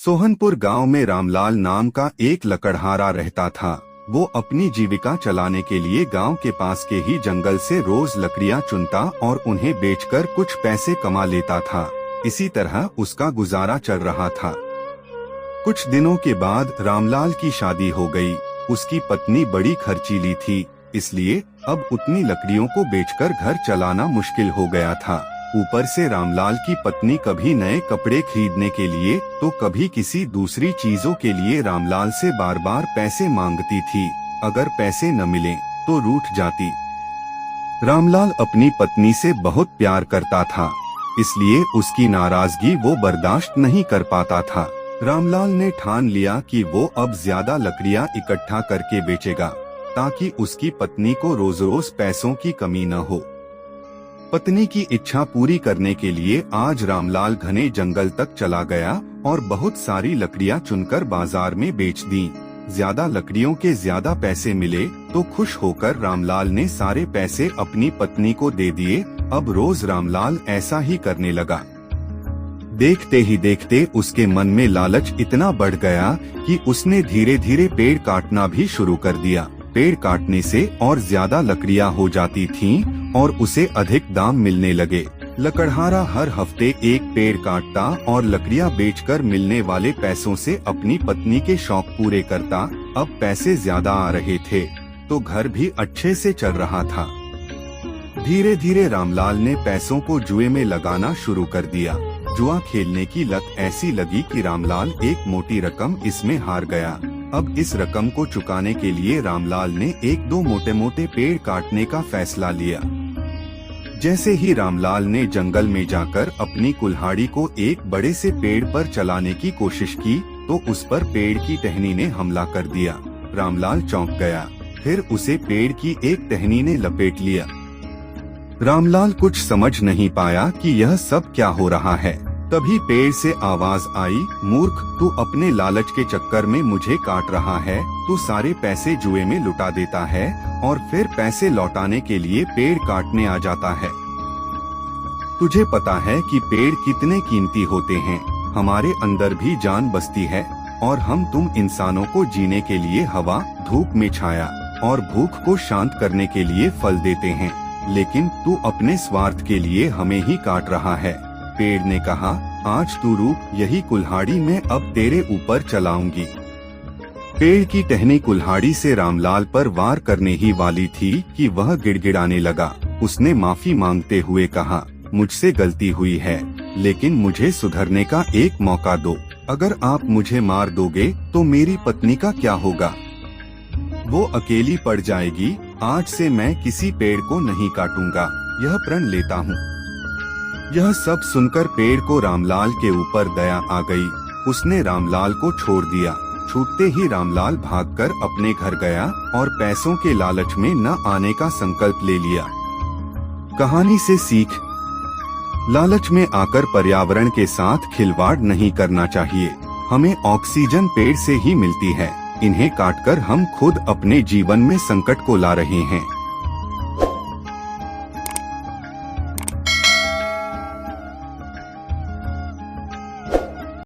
सोहनपुर गांव में रामलाल नाम का एक लकड़हारा रहता था। वो अपनी जीविका चलाने के लिए गांव के पास के ही जंगल से रोज लकड़ियां चुनता और उन्हें बेचकर कुछ पैसे कमा लेता था। इसी तरह उसका गुजारा चल रहा था। कुछ दिनों के बाद रामलाल की शादी हो गई। उसकी पत्नी बड़ी खर्चीली थी, इसलिए अब उतनी लकड़ियों को बेचकर घर चलाना मुश्किल हो गया था। ऊपर से रामलाल की पत्नी कभी नए कपड़े खरीदने के लिए तो कभी किसी दूसरी चीजों के लिए रामलाल से बार बार पैसे मांगती थी। अगर पैसे न मिले तो रूठ जाती। रामलाल अपनी पत्नी से बहुत प्यार करता था, इसलिए उसकी नाराजगी वो बर्दाश्त नहीं कर पाता था। रामलाल ने ठान लिया कि वो अब ज्यादा लकड़ियां इकट्ठा करके बेचेगा, ताकि उसकी पत्नी को रोज रोज पैसों की कमी न हो। पत्नी की इच्छा पूरी करने के लिए आज रामलाल घने जंगल तक चला गया और बहुत सारी लकड़ियां चुनकर बाजार में बेच दी। ज्यादा लकड़ियों के ज्यादा पैसे मिले तो खुश होकर रामलाल ने सारे पैसे अपनी पत्नी को दे दिए। अब रोज रामलाल ऐसा ही करने लगा। देखते ही देखते उसके मन में लालच इतना बढ़ गया कि उसने धीरे धीरे पेड़ काटना भी शुरू कर दिया। पेड़ काटने से और ज्यादा लकड़ियां हो जाती थीं और उसे अधिक दाम मिलने लगे। लकड़हारा हर हफ्ते एक पेड़ काटता और लकड़ियां बेचकर मिलने वाले पैसों से अपनी पत्नी के शौक पूरे करता। अब पैसे ज्यादा आ रहे थे तो घर भी अच्छे से चल रहा था। धीरे धीरे रामलाल ने पैसों को जुए में लगाना शुरू कर दिया। जुआ खेलने की लत ऐसी लगी कि रामलाल एक मोटी रकम इसमें हार गया। अब इस रकम को चुकाने के लिए रामलाल ने एक दो मोटे मोटे पेड़ काटने का फैसला लिया। जैसे ही रामलाल ने जंगल में जाकर अपनी कुल्हाड़ी को एक बड़े से पेड़ पर चलाने की कोशिश की तो उस पर पेड़ की टहनी ने हमला कर दिया। रामलाल चौंक गया, फिर उसे पेड़ की एक टहनी ने लपेट लिया। रामलाल कुछ समझ नहीं पाया कि यह सब क्या हो रहा है। तभी पेड़ से आवाज आई, मूर्ख, तू अपने लालच के चक्कर में मुझे काट रहा है। तू सारे पैसे जुए में लुटा देता है और फिर पैसे लौटाने के लिए पेड़ काटने आ जाता है। तुझे पता है कि पेड़ कितने कीमती होते हैं। हमारे अंदर भी जान बसती है और हम तुम इंसानों को जीने के लिए हवा, धूप में छाया और भूख को शांत करने के लिए फल देते हैं, लेकिन तू अपने स्वार्थ के लिए हमें ही काट रहा है। पेड़ ने कहा, आज तू रुक, यही कुल्हाड़ी मैं अब तेरे ऊपर चलाऊंगी। पेड़ की टहनी कुल्हाड़ी से रामलाल पर वार करने ही वाली थी कि वह गिड़गिड़ाने लगा। उसने माफी मांगते हुए कहा, मुझसे गलती हुई है, लेकिन मुझे सुधरने का एक मौका दो। अगर आप मुझे मार दोगे तो मेरी पत्नी का क्या होगा? वो अकेली पड़ जाएगी। आज से मैं किसी पेड़ को नहीं काटूंगा, यह प्रण लेता हूँ। यह सब सुनकर पेड़ को रामलाल के ऊपर दया आ गई। उसने रामलाल को छोड़ दिया। छूटते ही रामलाल भागकर अपने घर गया और पैसों के लालच में न आने का संकल्प ले लिया। कहानी से सीख, लालच में आकर पर्यावरण के साथ खिलवाड़ नहीं करना चाहिए। हमें ऑक्सीजन पेड़ से ही मिलती है, इन्हें काटकर हम खुद अपने जीवन में संकट को ला रहे हैं।